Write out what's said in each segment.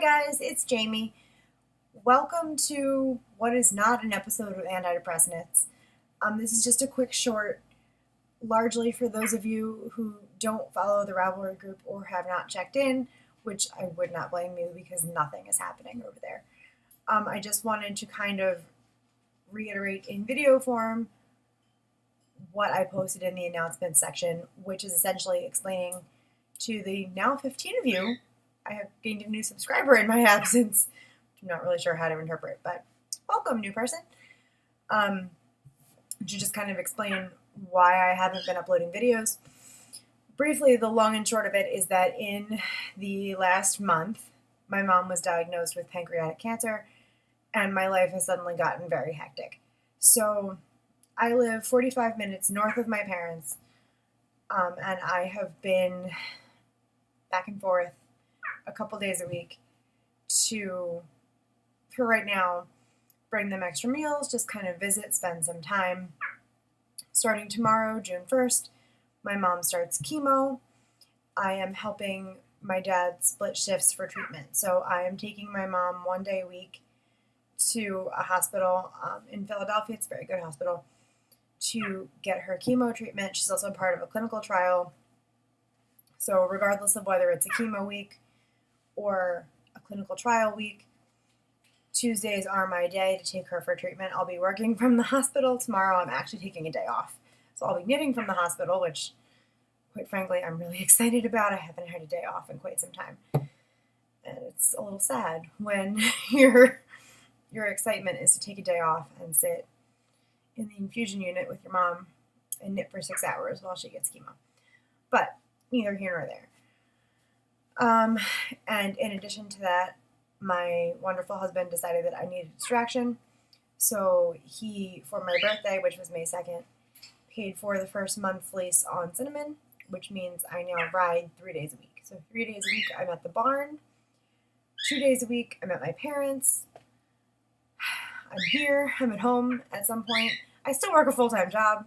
guys, it's Jamie. Welcome to what is not an episode of Antidepressknits. This is just a quick short, largely for those of you who don't follow the Ravelry group or have not checked in, which I would not blame you because nothing is happening over there. I just wanted to kind of reiterate in video form what I posted in the announcements section, which is essentially explaining to the now 15 of you, I have gained a new subscriber in my absence. I'm not really sure how to interpret, but welcome, new person. To just kind of explain why I haven't been uploading videos. Briefly, the long and short of it is that in the last month, my mom was diagnosed with pancreatic cancer, and my life has suddenly gotten very hectic. So I live 45 minutes north of my parents, and I have been back and forth a couple days a week to, for right now, bring them extra meals, just kind of visit, spend some time. Starting tomorrow, June 1st, my mom starts chemo. I am helping my dad split shifts for treatment. So I am taking my mom 1 day a week to a hospital in Philadelphia. It's a very good hospital to get her chemo treatment. She's also part of a clinical trial. So regardless of whether it's a chemo week or a clinical trial week, Tuesdays are my day to take her for treatment. I'll be working from the hospital. Tomorrow I'm actually taking a day off. So I'll be knitting from the hospital, which, quite frankly, I'm really excited about. I haven't had a day off in quite some time. And it's a little sad when your excitement is to take a day off and sit in the infusion unit with your mom and knit for 6 hours while she gets chemo. But neither here nor there. And in addition to that, my wonderful husband decided that I needed distraction. So he, for my birthday, which was May 2nd, paid for the first month's lease on Cinnamon, which means I now ride 3 days a week. So 3 days a week I'm at the barn. 2 days a week I'm at my parents'. I'm here. I'm at home at some point. I still work a full-time job.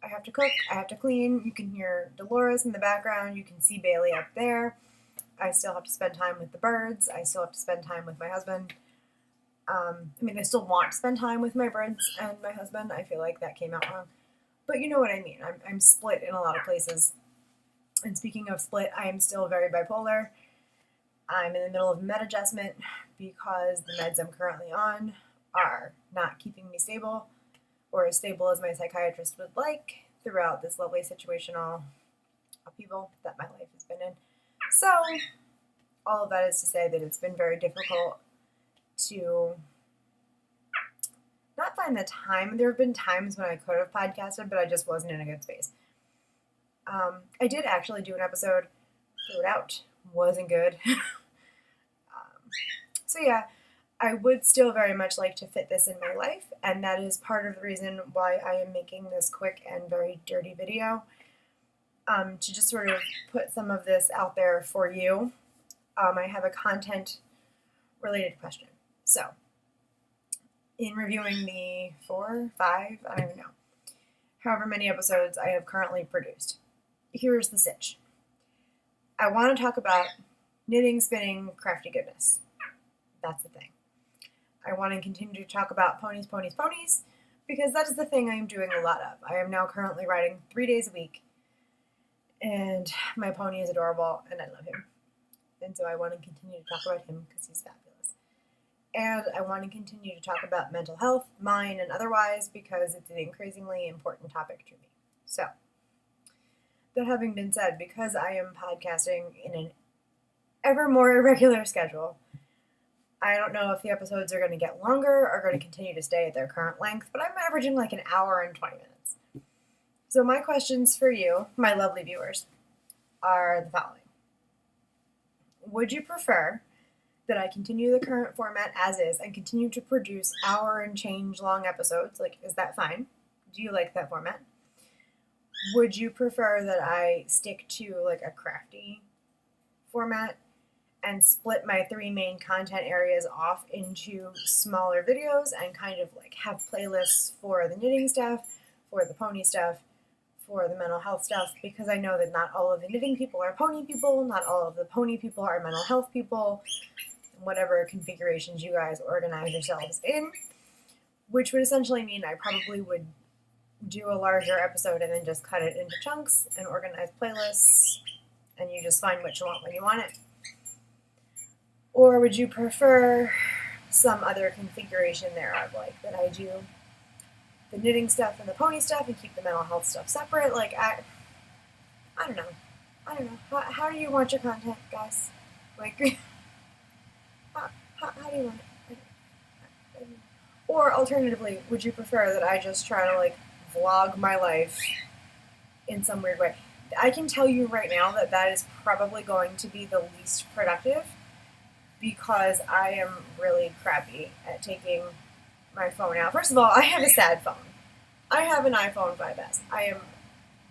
I have to cook. I have to clean. You can hear Dolores in the background. You can see Bailey up there. I still have to spend time with the birds. I still have to spend time with my husband. I still want to spend time with my birds and my husband. I feel like that came out wrong. But you know what I mean. I'm split in a lot of places. And speaking of split, I am still very bipolar. I'm in the middle of a med adjustment because the meds I'm currently on are not keeping me stable, or as stable as my psychiatrist would like throughout this lovely situational upheaval that my life has been in. So, all of that is to say that it's been very difficult to not find the time. There have been times when I could have podcasted, but I just wasn't in a good space. I did actually do an episode, threw it out, wasn't good. So yeah, I would still very much like to fit this in my life, and that is part of the reason why I am making this quick and very dirty video, to just sort of put some of this out there for you. I have a content-related question. So, in reviewing the 4, 5, I don't even know, however many episodes I have currently produced, here's the sitch. I want to talk about knitting, spinning, crafty goodness. That's the thing. I want to continue to talk about ponies, ponies, ponies, because that is the thing I am doing a lot of. I am now currently riding 3 days a week, and my pony is adorable, and I love him. And so I want to continue to talk about him because he's fabulous. And I want to continue to talk about mental health, mine and otherwise, because it's an increasingly important topic to me. So, that having been said, because I am podcasting in an ever more irregular schedule, I don't know if the episodes are going to get longer or going to continue to stay at their current length, but I'm averaging like an hour and 20 minutes. So my questions for you, my lovely viewers, are the following. Would you prefer that I continue the current format as is and continue to produce hour and change long episodes? Like, is that fine? Do you like that format? Would you prefer that I stick to like a crafty format and split my 3 main content areas off into smaller videos and kind of like have playlists for the knitting stuff, for the pony stuff, for the mental health stuff, because I know that not all of the knitting people are pony people, not all of the pony people are mental health people, whatever configurations you guys organize yourselves in, which would essentially mean I probably would do a larger episode and then just cut it into chunks and organize playlists, and you just find what you want when you want it. Or would you prefer some other configuration thereof, like that I do the knitting stuff and the pony stuff and keep the mental health stuff separate? Like, I don't know. How do you want your content, guys? Like, how do you want it? Or alternatively, would you prefer that I just try to, like, vlog my life in some weird way? I can tell you right now that that is probably going to be the least productive, because I am really crappy at taking my phone out. First of all, I have a sad phone. I have an iPhone 5S. I am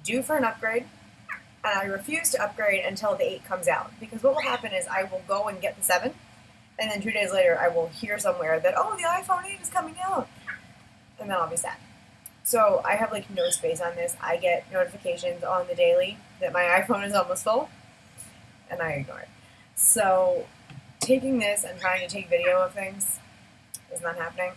due for an upgrade, and I refuse to upgrade until the 8 comes out, because what will happen is I will go and get the 7, and then 2 days later I will hear somewhere that, oh, the iPhone 8 is coming out, and then I'll be sad. So I have, like, no space on this. I get notifications on the daily that my iPhone is almost full, and I ignore it. So taking this and trying to take video of things is not happening.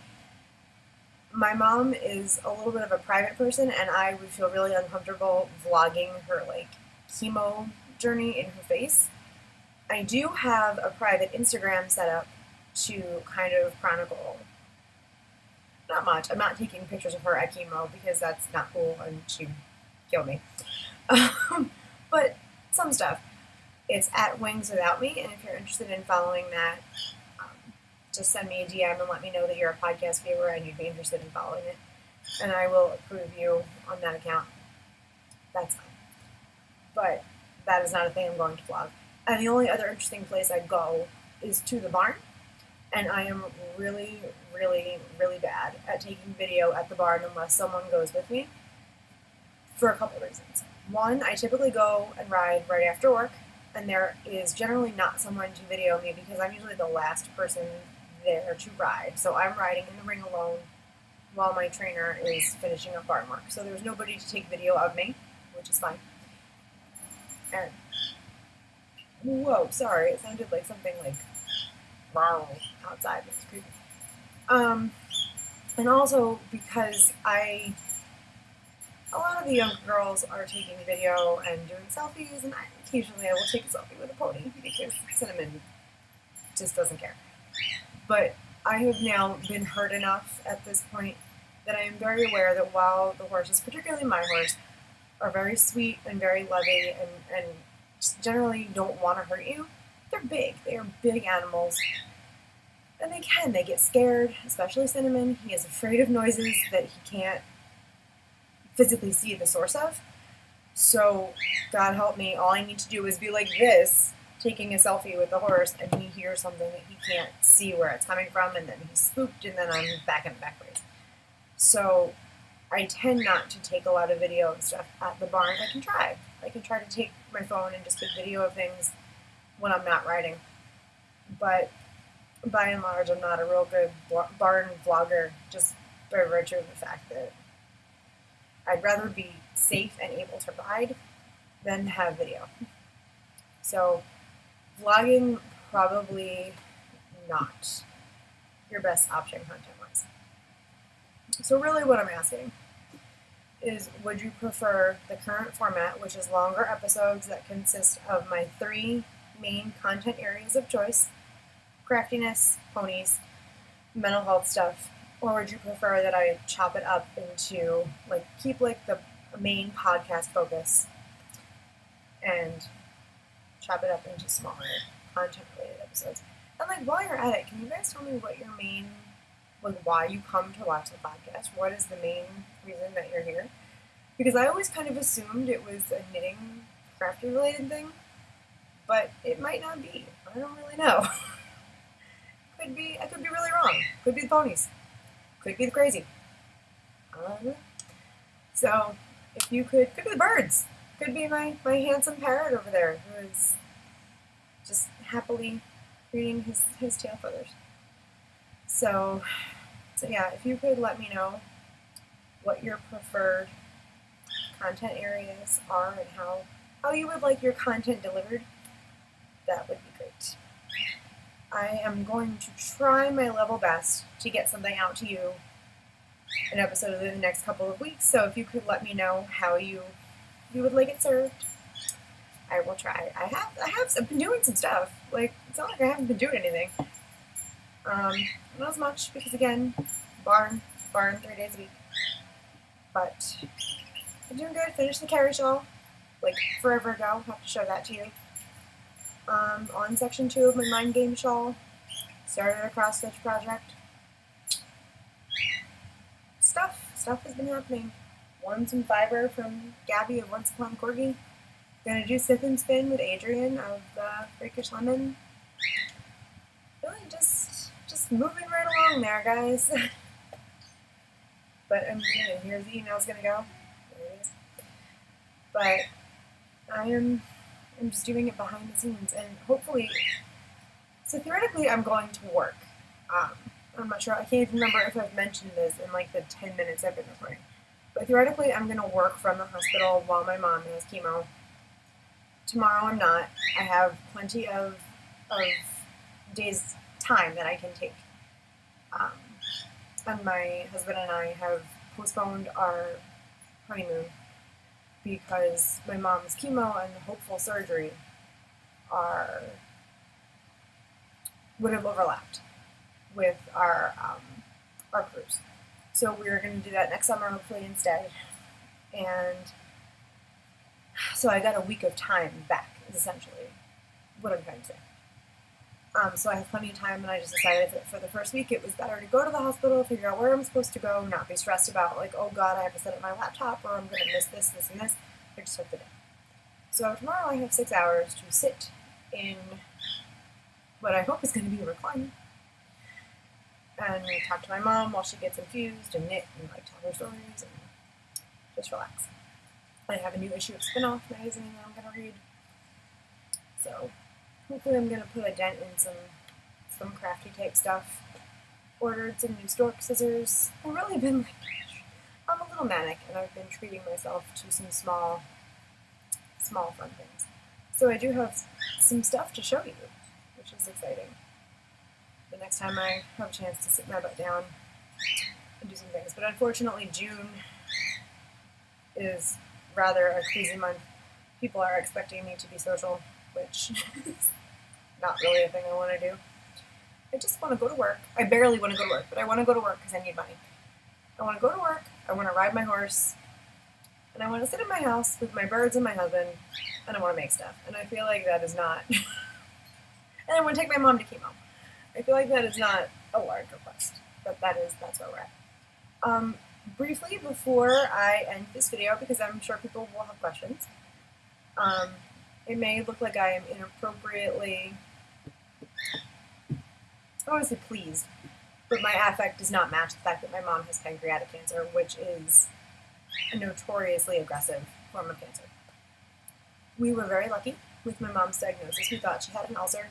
My mom is a little bit of a private person, and I would feel really uncomfortable vlogging her, like, chemo journey in her face. I do have a private Instagram set up to kind of chronicle. Not much. I'm not taking pictures of her at chemo because that's not cool and she'd kill me. But some stuff. It's at Wings Without Me, and if you're interested in following that, just send me a DM and let me know that you're a podcast viewer and you'd be interested in following it, and I will approve you on that account. That's fine. But that is not a thing I'm going to vlog. And the only other interesting place I go is to the barn, and I am really, really, really bad at taking video at the barn unless someone goes with me, for a couple reasons. One, I typically go and ride right after work, and there is generally not someone to video me because I'm usually the last person there to ride. So I'm riding in the ring alone while my trainer is finishing up barn work. So there's nobody to take video of me, which is fine. And, whoa, sorry, it sounded like something like outside. It was creepy. And also because a lot of the younger girls are taking video and doing selfies, and occasionally I will take a selfie with a pony because Cinnamon just doesn't care. But I have now been hurt enough at this point that I am very aware that while the horses, particularly my horse, are very sweet and very loving and generally don't want to hurt you, they're big. They are big animals. And they get scared, especially Cinnamon. He is afraid of noises that he can't physically see the source of. So, God help me, all I need to do is be like this, taking a selfie with the horse, and he hears something that he can't see where it's coming from, and then he's spooked, and then I'm back in the back ways. So, I tend not to take a lot of video and stuff at the barn. I can try to take my phone and just take video of things when I'm not riding. But by and large, I'm not a real good barn vlogger, just by virtue of the fact that I'd rather be safe and able to ride than have video. So, vlogging, probably not your best option content-wise. So really what I'm asking is, would you prefer the current format, which is longer episodes that consist of my 3 main content areas of choice: craftiness, ponies, mental health stuff, or would you prefer that I chop it up into, like, keep, like, the main podcast focus and chop it up into smaller content-related episodes? And, like, while you're at it, can you guys tell me what your main, like, why you come to watch the podcast? What is the main reason that you're here? Because I always kind of assumed it was a knitting, crafty-related thing, but it might not be. I don't really know. I could be really wrong. Could be the ponies. Could be the crazy. I don't know. So, if you could be the birds. Could be my handsome parrot over there who is just happily reading his tail feathers. So yeah, if you could let me know what your preferred content areas are and how you would like your content delivered, that would be great. I am going to try my level best to get something out to you, an episode within the next couple of weeks. So if you could let me know how you would like it served, I will try. I've been doing some stuff. Like, it's not like I haven't been doing anything. Not as much because, again, barn 3 days a week. But I'm doing good. Finished the Carrie shawl like forever ago. Have to show that to you. On section 2 of my mind game shawl. Started a cross stitch project. Stuff has been happening. Won some fiber from Gabby of Once Upon Corgi. Gonna do Sip and Spin with Adrian of Freakish Lemon. Really just moving right along there, guys. But here's the email's gonna go. There it is. But I'm just doing it behind the scenes, and hopefully, so theoretically I'm going to work. I'm not sure, I can't even remember if I've mentioned this in like the 10 minutes I've been recording. But theoretically I'm gonna work from the hospital while my mom has chemo. Tomorrow I'm not. I have plenty of days time that I can take. And my husband and I have postponed our honeymoon because my mom's chemo and hopeful surgery would have overlapped with our cruise. So we're going to do that next summer, hopefully, instead. And so I got a week of time back, is essentially what I'm trying to say. So I have plenty of time, and I just decided that for the first week it was better to go to the hospital, figure out where I'm supposed to go, not be stressed about, like, oh god, I have to set up my laptop, or I'm going to miss this, this, and this. I just took the day. So tomorrow I have 6 hours to sit in what I hope is going to be a recliner and talk to my mom while she gets infused and knit and like tell her stories and just relax. I have a new issue of Spin-Off magazine that I'm going to read. So hopefully I'm going to put a dent in some crafty type stuff. Ordered some new stork scissors. I've really been like, I'm a little manic, and I've been treating myself to some small fun things. So I do have some stuff to show you, which is exciting. The next time I have a chance to sit my butt down and do some things. But unfortunately June is rather a crazy month. People are expecting me to be social, which is not really a thing I want to do. I just want to go to work. I barely want to go to work, but I want to go to work because I need money. I want to go to work, I want to ride my horse, and I want to sit in my house with my birds and my husband, and I want to make stuff. And I feel like that is not... and I want to take my mom to chemo. I feel like that is not a large request, but that's where we're at. Briefly, before I end this video, because I'm sure people will have questions, it may look like I am inappropriately, I want to say pleased, but my affect does not match the fact that my mom has pancreatic cancer, which is a notoriously aggressive form of cancer. We were very lucky with my mom's diagnosis. We thought she had an ulcer.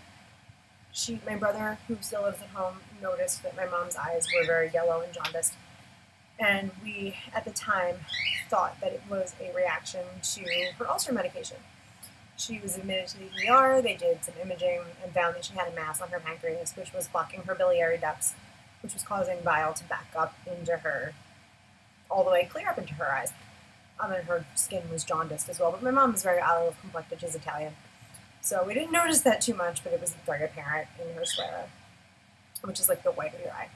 My brother, who still lives at home, noticed that my mom's eyes were very yellow and jaundiced. And we, at the time, thought that it was a reaction to her ulcer medication. She was admitted to the ER, they did some imaging, and found that she had a mass on her pancreas, which was blocking her biliary ducts, which was causing bile to back up into her, all the way clear up into her eyes. And her skin was jaundiced as well, but my mom is very olive complected, she's Italian. So we didn't notice that too much, but it was very apparent in her sclera, which is like the white of your eye.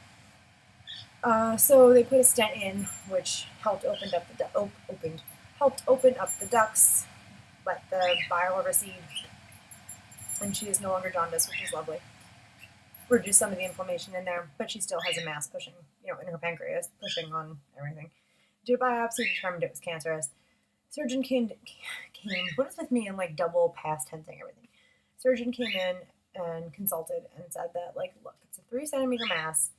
So they put a stent in, which helped open up the ducts, let the bile recede, and she is no longer jaundiced, which is lovely. Reduced some of the inflammation in there, but she still has a mass pushing, in her pancreas, pushing on everything. Did a biopsy, determined it was cancerous. Surgeon came, what is with me and like double past tensing everything? Surgeon came in and consulted and said that, like, look, it's a 3 centimeter mass.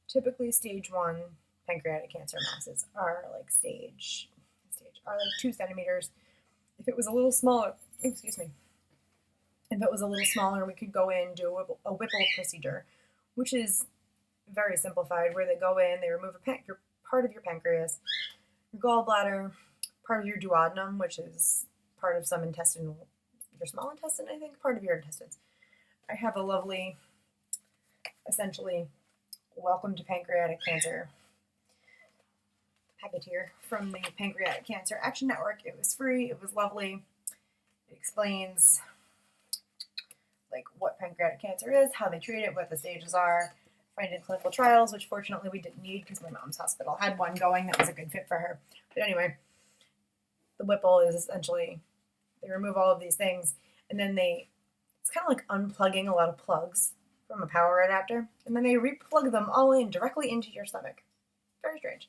Typically stage 1 pancreatic cancer masses are like are like 2 centimeters. If it was a little smaller, if it was a little smaller, we could go in, do a Whipple procedure, which is very simplified, where they go in, they remove part of your pancreas, your gallbladder, part of your duodenum, which is part of some intestine, your small intestine, I think, part of your intestines. I have a lovely essentially welcome to Pancreatic Cancer packeteer from the Pancreatic Cancer Action Network. It was free. It was lovely. It explains like what pancreatic cancer is, how they treat it, what the stages are, finding clinical trials, which fortunately we didn't need because my mom's hospital had one going that was a good fit for her. But anyway, the Whipple is essentially they remove all of these things and then it's kind of like unplugging a lot of plugs from a power adapter, and then they replug them all in directly into your stomach. Very strange.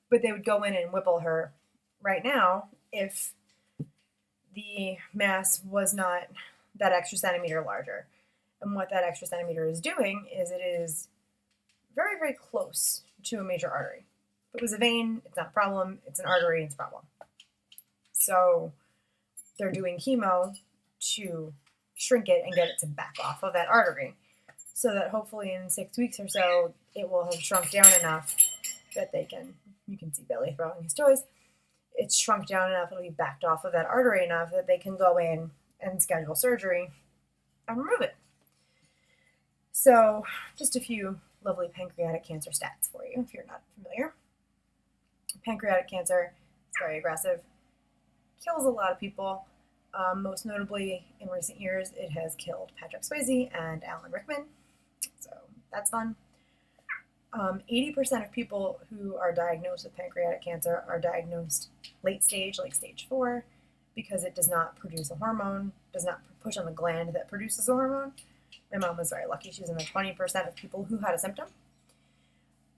But they would go in and Whipple her right now if the mass was not that extra centimeter larger. And what that extra centimeter is doing is it is very, very close to a major artery. If it was a vein, it's not a problem. It's an artery, it's a problem. So they're doing chemo to shrink it and get it to back off of that artery so that hopefully in 6 weeks or so, it will have shrunk down enough that you can see Billy throwing his toys. It's shrunk down enough, it'll be backed off of that artery enough that they can go in and schedule surgery and remove it. So just a few lovely pancreatic cancer stats for you if you're not familiar. Pancreatic cancer is very aggressive, kills a lot of people. Most notably in recent years, it has killed Patrick Swayze and Alan Rickman. So that's fun. 80% of people who are diagnosed with pancreatic cancer are diagnosed late stage, like stage 4, because it does not produce a hormone, does not push on the gland that produces a hormone. My mom was very lucky. She was in the 20% of people who had a symptom.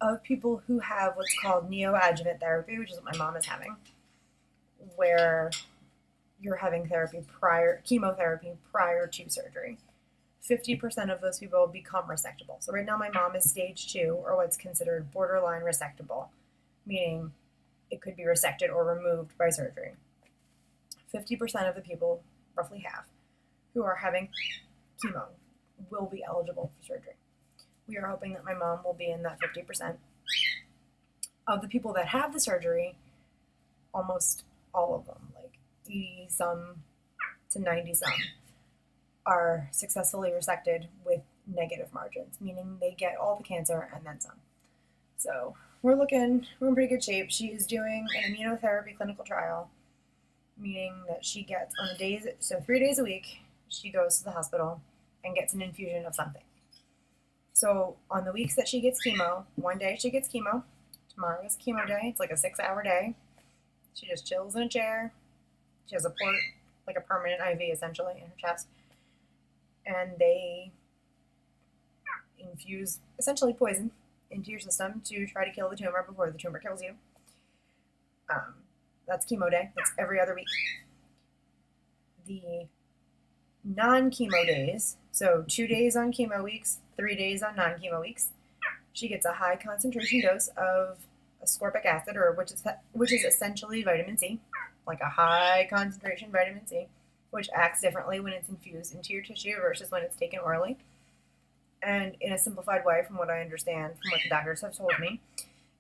Of people who have what's called neoadjuvant therapy, which is what my mom is having, where you're having chemotherapy prior to surgery. 50% of those people become resectable. So right now my mom is stage 2, or what's considered borderline resectable, meaning it could be resected or removed by surgery. 50% of the people, roughly half, who are having chemo will be eligible for surgery. We are hoping that my mom will be in that 50%. Of the people that have the surgery, almost all of them, like 80-some to 90-some, are successfully resected with negative margins, meaning they get all the cancer and then some. So we're in pretty good shape. She is doing an immunotherapy clinical trial, meaning that she gets 3 days a week, she goes to the hospital and gets an infusion of something. So on the weeks that she gets chemo, one day she gets chemo, tomorrow is chemo day, it's like a 6-hour day. She just chills in a chair. She has a port, like a permanent IV essentially in her chest. And they infuse essentially poison into your system to try to kill the tumor before the tumor kills you. That's chemo day. That's every other week. The non-chemo days, so 2 days on chemo weeks, 3 days on non-chemo weeks, she gets a high concentration dose of ascorbic acid, which is essentially vitamin C, like a high concentration vitamin C, which acts differently when it's infused into your tissue versus when it's taken orally. And in a simplified way, from what I understand, from what the doctors have told me,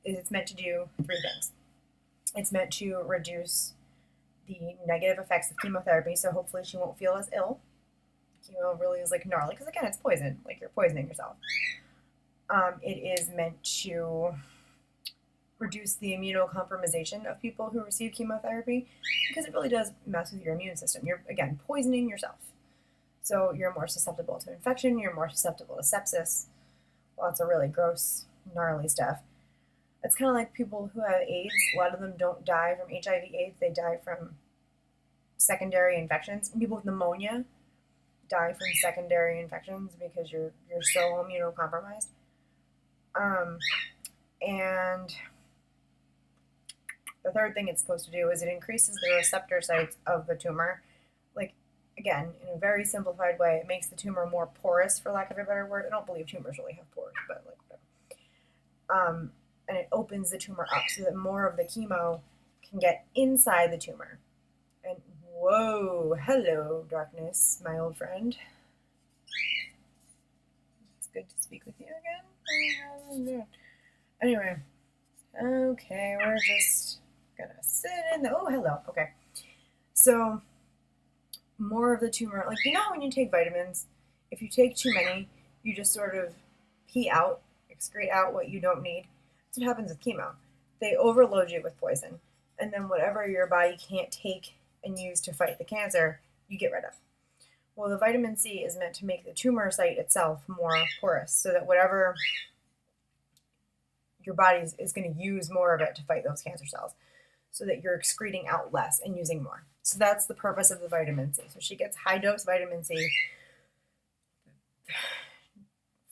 is it's meant to do 3 things. It's meant to reduce the negative effects of chemotherapy, so hopefully she won't feel as ill. Chemo really is like gnarly, because again, it's poison, like you're poisoning yourself. It is meant to reduce the immunocompromisation of people who receive chemotherapy, because it really does mess with your immune system. You're, again, poisoning yourself. So you're more susceptible to infection, you're more susceptible to sepsis, lots of really gross, gnarly stuff. It's kind of like people who have AIDS. A lot of them don't die from HIV/AIDS, they die from secondary infections. And people with pneumonia die from secondary infections because you're so immunocompromised. And the third thing it's supposed to do is it increases the receptor sites of the tumor. Like, again, in a very simplified way, it makes the tumor more porous, for lack of a better word. I don't believe tumors really have pores, but like whatever. And it opens the tumor up so that more of the chemo can get inside the tumor. And whoa, hello, darkness, my old friend. It's good to speak with you again. Anyway, okay, we're just gonna sit in the, oh, hello, okay. So, more of the tumor, like, you know when you take vitamins, if you take too many, you just sort of pee out, excrete out what you don't need. That's what happens with chemo. They overload you with poison, and then whatever your body can't take and use to fight the cancer, you get rid of. Well, the vitamin C is meant to make the tumor site itself more porous, so that whatever your body is going to use more of it to fight those cancer cells, so that you're excreting out less and using more. So that's the purpose of the vitamin C. So she gets high dose vitamin C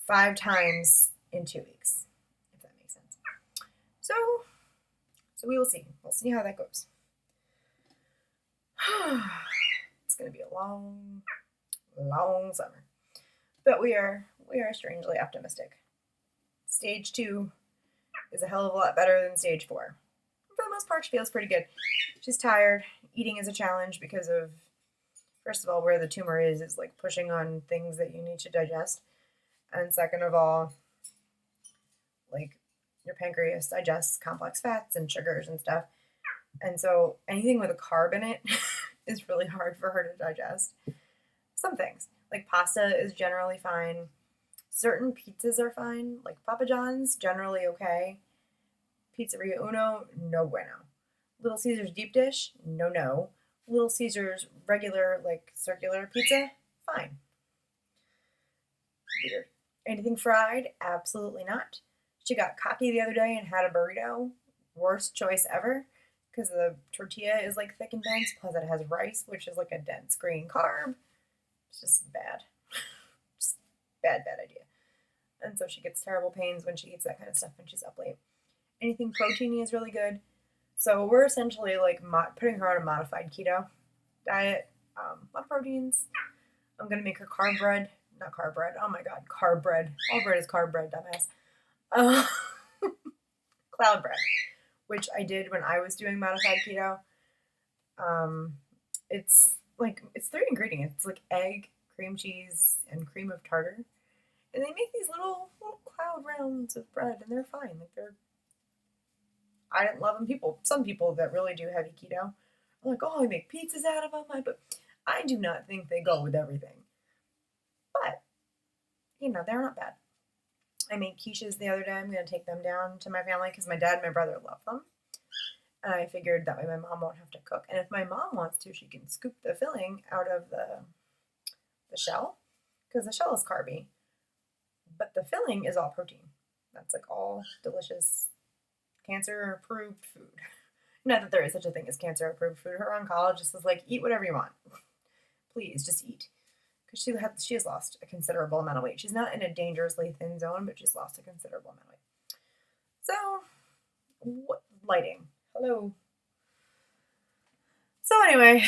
5 times in 2 weeks, if that makes sense. So we will see. We'll see how that goes. It's going to be a long, long summer. But we are strangely optimistic. Stage 2 is a hell of a lot better than stage 4. For the most part, she feels pretty good. She's tired. Eating is a challenge because of, first of all, where the tumor is like pushing on things that you need to digest. And second of all, like your pancreas digests complex fats and sugars and stuff. And so anything with a carb in it is really hard for her to digest. Some things, like pasta is generally fine. Certain pizzas are fine, like Papa John's, generally okay. Pizzeria Uno, no bueno. Little Caesars deep dish, no. Little Caesars regular, like circular pizza, fine. Weird. Anything fried? Absolutely not. She got cocky the other day and had a burrito. Worst choice ever, because the tortilla is like thick and dense, plus it has rice, which is like a dense green carb. It's just bad. Just bad idea. And so she gets terrible pains when she eats that kind of stuff when she's up late. Anything proteiny is really good. So we're essentially like putting her on a modified keto diet. A lot of proteins. I'm going to make her carb bread. Not carb bread. Oh my God, carb bread. All bread is carb bread, dumbass. Cloud bread, which I did when I was doing modified keto. It's 3 ingredients. It's like egg, cream cheese, and cream of tartar. And they make these little cloud rounds of bread, and they're fine. I didn't love them. Some people that really do heavy keto are like, oh, I make pizzas out of them. But I do not think they go with everything. But, they're not bad. I made quiches the other day. I'm going to take them down to my family because my dad and my brother love them. And I figured that way my mom won't have to cook. And if my mom wants to, she can scoop the filling out of the shell, because the shell is carby. But the filling is all protein. That's like all delicious cancer-approved food. Not that there is such a thing as cancer-approved food. Her oncologist is like, eat whatever you want. Please, just eat. Because she has lost a considerable amount of weight. She's not in a dangerously thin zone, but she's lost a considerable amount of weight. So, lighting. Hello. So anyway,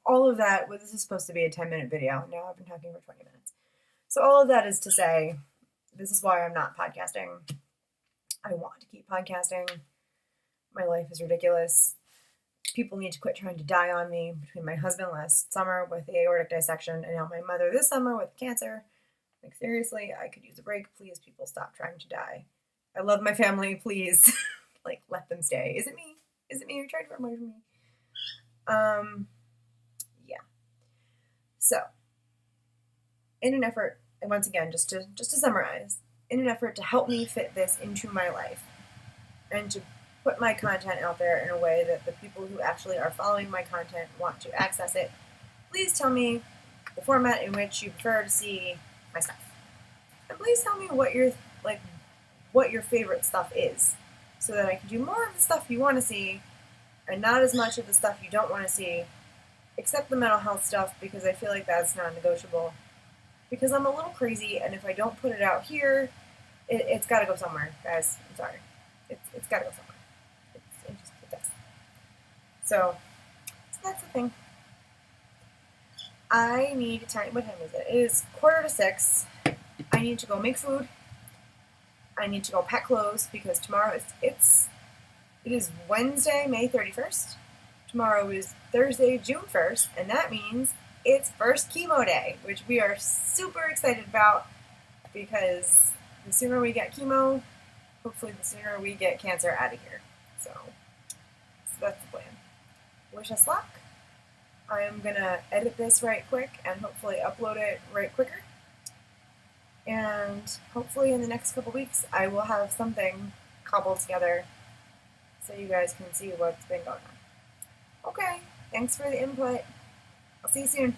all of that, this is supposed to be a 10-minute video. Now I've been talking for 20 minutes. So all of that is to say, this is why I'm not podcasting. I want to keep podcasting. My life is ridiculous. People need to quit trying to die on me. Between my husband last summer with the aortic dissection and now my mother this summer with cancer. Like, seriously, I could use a break. Please, people, stop trying to die. I love my family. Please, let them stay. Is it me? Is it me you're trying to run away from me? Yeah. So, in an effort, and once again, just to summarize, in an effort to help me fit this into my life and to put my content out there in a way that the people who actually are following my content want to access it, please tell me the format in which you prefer to see my stuff. And please tell me what your favorite stuff is, so that I can do more of the stuff you want to see and not as much of the stuff you don't want to see, except the mental health stuff, because I feel like that's non-negotiable. Because I'm a little crazy, and if I don't put it out here, it's got to go somewhere, guys. I'm sorry. It's got to go somewhere. It does. So that's the thing. I need time. What time is it? It is 5:45. I need to go make food. I need to go pack clothes, because tomorrow it is Wednesday, May 31st. Tomorrow is Thursday, June 1st, and that means it's first chemo day, which we are super excited about, because the sooner we get chemo, hopefully the sooner we get cancer out of here. So that's the plan. Wish us luck. I am going to edit this right quick and hopefully upload it right quicker. And hopefully in the next couple weeks I will have something cobbled together so you guys can see what's been going on. Okay, thanks for the input. I'll see you soon.